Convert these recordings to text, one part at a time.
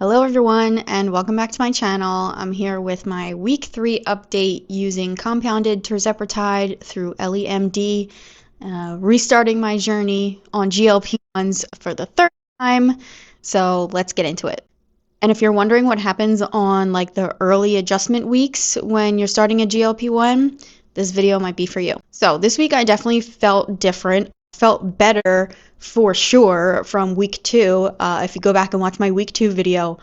Hello everyone and welcome back to my channel. I'm here with my week 3 update using compounded Tirzepatide through LEMD, restarting my journey on GLP-1s for the third time. So let's get into it. And if you're wondering what happens on like the early adjustment weeks when you're starting a GLP-1, this video might be for you. So this week I definitely felt different, felt better for sure from week 2. If you go back and watch my week 2 video,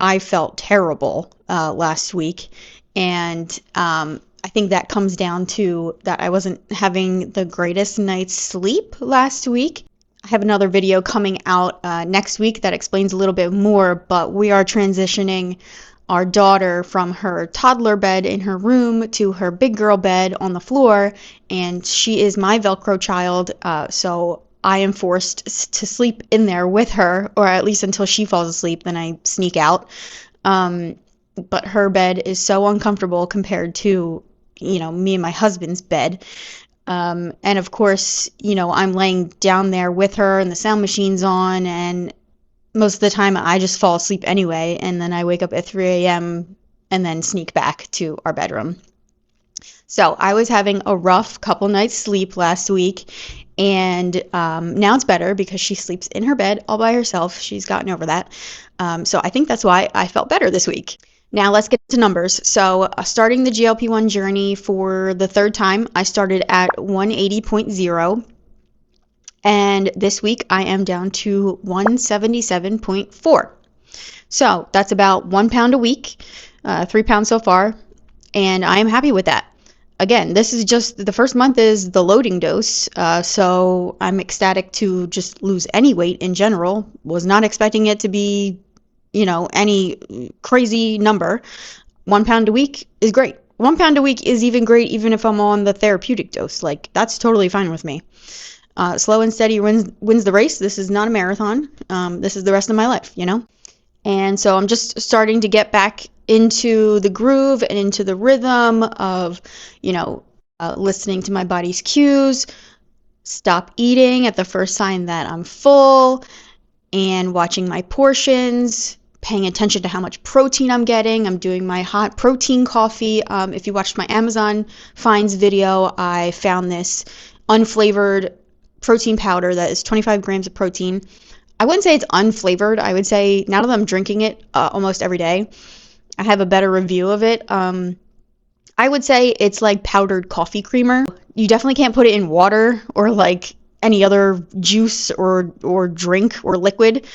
I felt terrible last week. And I think that comes down to that I wasn't having the greatest night's sleep last week. I have another video coming out next week that explains a little bit more, but we are transitioning our daughter from her toddler bed in her room to her big girl bed on the floor, and she is my Velcro child, so I am forced to sleep in there with her, or at least until she falls asleep, then I sneak out. But her bed is so uncomfortable compared to, me and my husband's bed. And of course, I'm laying down there with her and the sound machine's on, and most of the time I just fall asleep anyway, and then I wake up at 3 a.m. and then sneak back to our bedroom. So I was having a rough couple nights sleep last week, and now it's better because she sleeps in her bed all by herself. She's gotten over that. So I think that's why I felt better this week. Now let's get to numbers. So starting the GLP-1 journey for the third time, I started at 180.0. And this week I am down to 177.4. So that's about 1 pound a week, 3 pounds so far, and I am happy with that. Again, this is just the first month is the loading dose, so I'm ecstatic to just lose any weight in general. Was not expecting it to be, any crazy number. 1 pound a week is great. 1 pound a week is even great even if I'm on the therapeutic dose. Like, that's totally fine with me. Slow and steady wins the race. This is not a marathon. This is the rest of my life, And so I'm just starting to get back into the groove and into the rhythm of, listening to my body's cues, stop eating at the first sign that I'm full, and watching my portions, paying attention to how much protein I'm getting. I'm doing my hot protein coffee. If you watched my Amazon finds video, I found this unflavored protein powder that is 25 grams of protein. I wouldn't say it's unflavored. I would say now that I'm drinking it almost every day, I have a better review of it. I would say it's like powdered coffee creamer. You definitely can't put it in water or like any other juice or drink or liquid.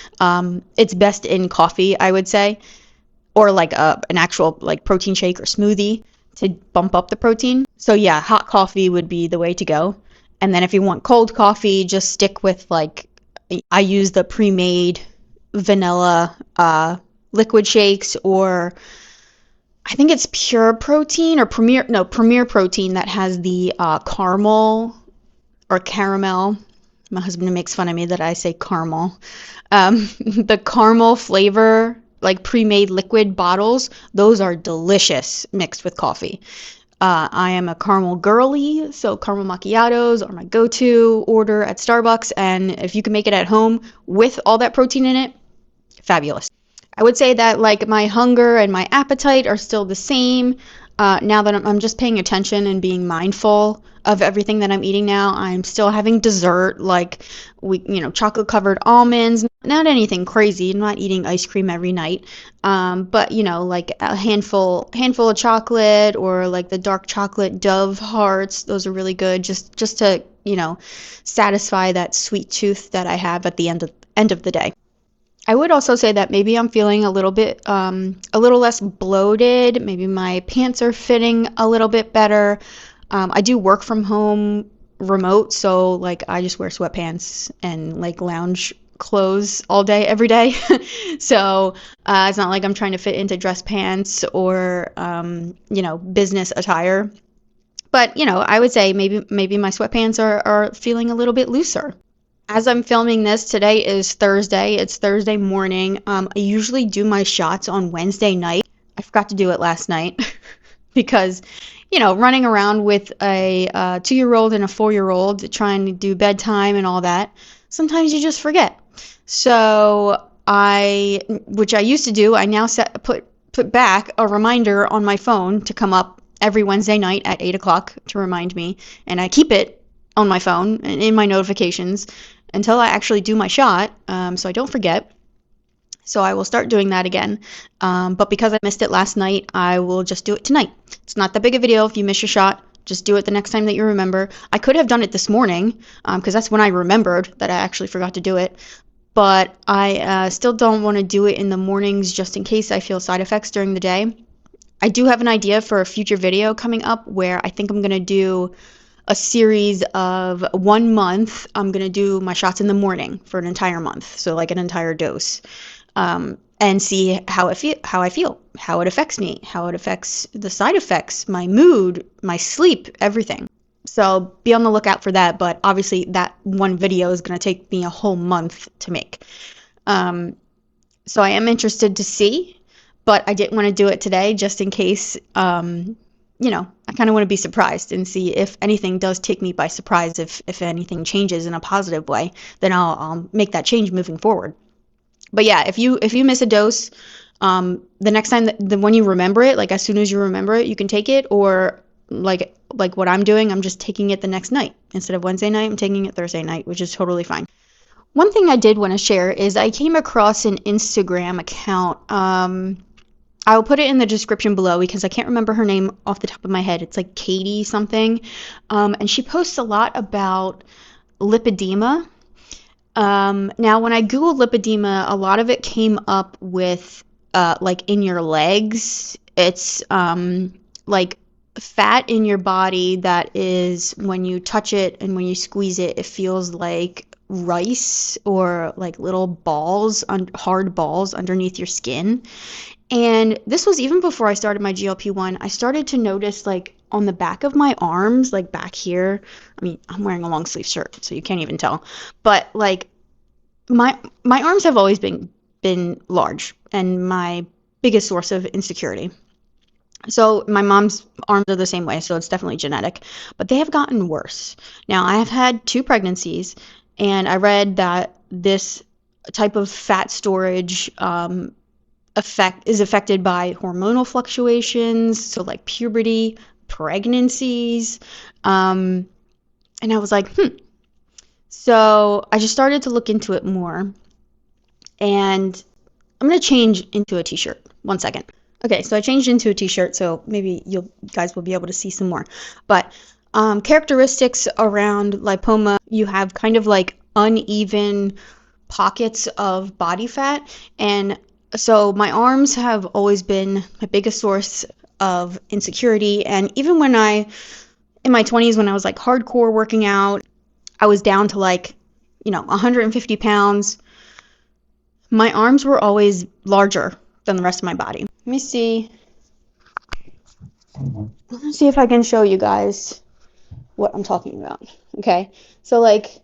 It's best in coffee, I would say, or like an actual like protein shake or smoothie to bump up the protein. So yeah, hot coffee would be the way to go. And then if you want cold coffee, just stick with I use the pre-made vanilla liquid shakes, or I think it's Pure Protein or Premier Protein that has the caramel or caramel. My husband makes fun of me that I say caramel. The caramel flavor, like pre-made liquid bottles, those are delicious mixed with coffee. I am a caramel girly, so caramel macchiatos are my go-to order at Starbucks, and if you can make it at home with all that protein in it, fabulous. I would say that like my hunger and my appetite are still the same. Now that I'm just paying attention and being mindful of everything that I'm eating now. I'm still having dessert, like chocolate covered almonds, not anything crazy. I'm not eating ice cream every night. But like a handful of chocolate, or like the dark chocolate Dove hearts. Those are really good. Just to, satisfy that sweet tooth that I have at the end of the day. I would also say that maybe I'm feeling a little less bloated. Maybe my pants are fitting a little bit better. I do work from home remote, so like I just wear sweatpants and like lounge clothes all day, every day. So it's not like I'm trying to fit into dress pants or, business attire. But, I would say maybe my sweatpants are feeling a little bit looser. As I'm filming this, today is Thursday. It's Thursday morning. I usually do my shots on Wednesday night. I forgot to do it last night because, running around with a 2-year-old and a 4-year-old trying to do bedtime and all that, sometimes you just forget. So which I used to do, I now put back a reminder on my phone to come up every Wednesday night at 8 o'clock to remind me, and I keep it on my phone and in my notifications until I actually do my shot, so I don't forget. So I will start doing that again, but because I missed it last night, I will just do it tonight. It's not that big a video if you miss your shot. Just do it the next time that you remember. I could have done it this morning, because that's when I remembered that I actually forgot to do it. But I still don't want to do it in the mornings just in case I feel side effects during the day. I do have an idea for a future video coming up where I think I'm going to do a series of 1 month. I'm going to do my shots in the morning for an entire month, so like an entire dose, and see how I feel, how it affects me, how it affects the side effects, my mood, my sleep, everything. So be on the lookout for that, but obviously that one video is going to take me a whole month to make. So I am interested to see, but I didn't want to do it today just in case, you know, I kind of want to be surprised and see if anything does take me by surprise. If anything changes in a positive way, then I'll make that change moving forward. But yeah, if you miss a dose, the next time, when you remember it, like as soon as you remember it, you can take it, or like what I'm doing, I'm just taking it the next night. Instead of Wednesday night, I'm taking it Thursday night, which is totally fine. One thing I did want to share is I came across an Instagram account. I will put it in the description below because I can't remember her name off the top of my head. It's like Katie something. And she posts a lot about lipedema. Now, when I Googled lipedema, a lot of it came up with like in your legs. It's like fat in your body that is, when you touch it and when you squeeze it, it feels like rice or like little balls, hard balls underneath your skin. And this was even before I started my GLP-1. I started to notice like on the back of my arms, like back here. I mean, I'm wearing a long sleeve shirt, so you can't even tell. But like my arms have always been large and my biggest source of insecurity. So my mom's arms are the same way, so it's definitely genetic. But they have gotten worse. Now, I have had 2 pregnancies, and I read that this type of fat storage is affected by hormonal fluctuations, so like puberty, pregnancies, and I was like, So I just started to look into it more, and I'm going to change into a t-shirt. 1 second. Okay, so I changed into a t-shirt, so maybe you guys will be able to see some more. But characteristics around lipoma, you have kind of like uneven pockets of body fat, and so my arms have always been my biggest source of insecurity. And even when in my 20s, when I was like hardcore working out, I was down to like, 150 pounds. My arms were always larger than the rest of my body. Let me see. Let's see if I can show you guys what I'm talking about. Okay, so like,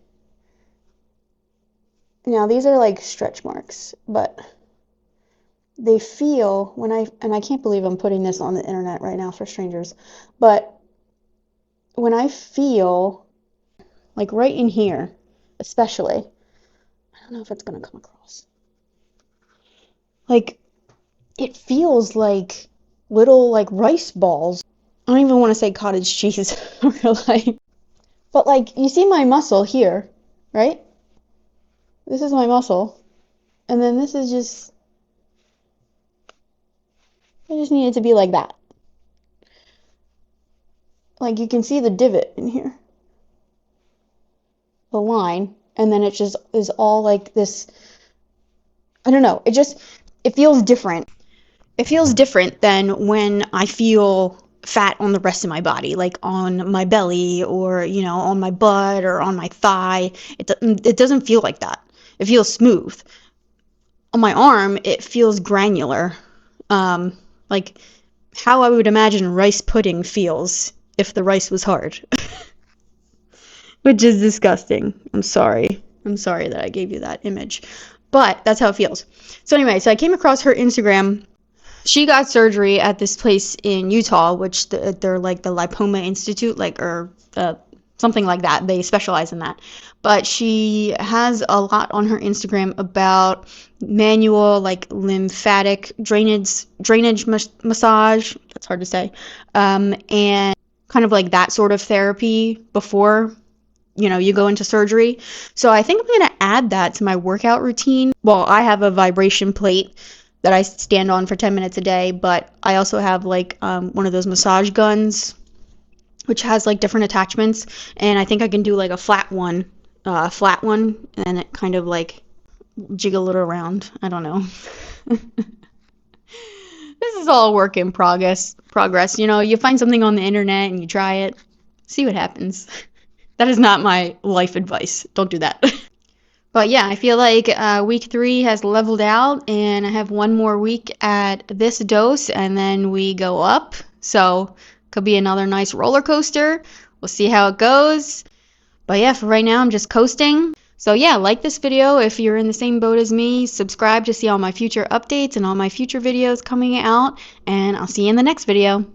now these are like stretch marks, but they feel and I can't believe I'm putting this on the internet right now for strangers, but when I feel like right in here, especially, I don't know if it's gonna come across, like it feels like little like rice balls. I don't even want to say cottage cheese or like, but like you see my muscle here, right? This is my muscle, and then this is just, I just need it to be like that. Like you can see the divot in here, the line, and then it just is all like this. I don't know, it feels different. It feels different than when I feel fat on the rest of my body, like on my belly or, on my butt or on my thigh. It doesn't feel like that. It feels smooth. On my arm, it feels granular. Like how I would imagine rice pudding feels if the rice was hard. Which is disgusting. I'm sorry that I gave you that image. But that's how it feels. So anyway, so I came across her Instagram. She got surgery at this place in Utah, which they're like the Lipoma Institute, something like that. They specialize in that. But she has a lot on her Instagram about manual, like lymphatic drainage massage. That's hard to say. And kind of like that sort of therapy before, you know, you go into surgery. So I think I'm going to add that to my workout routine. Well, I have a vibration plate that I stand on for 10 minutes a day, but I also have like one of those massage guns, which has like different attachments, and I think I can do like a flat one, and it kind of like jiggle it around. I don't know. This is all work in progress. You know, you find something on the internet and you try it, see what happens. That is not my life advice. Don't do that. But yeah, I feel like week 3 has leveled out, and I have one more week at this dose, and then we go up. So could be another nice roller coaster. We'll see how it goes. But yeah, for right now, I'm just coasting. So yeah, like this video if you're in the same boat as me. Subscribe to see all my future updates and all my future videos coming out. And I'll see you in the next video.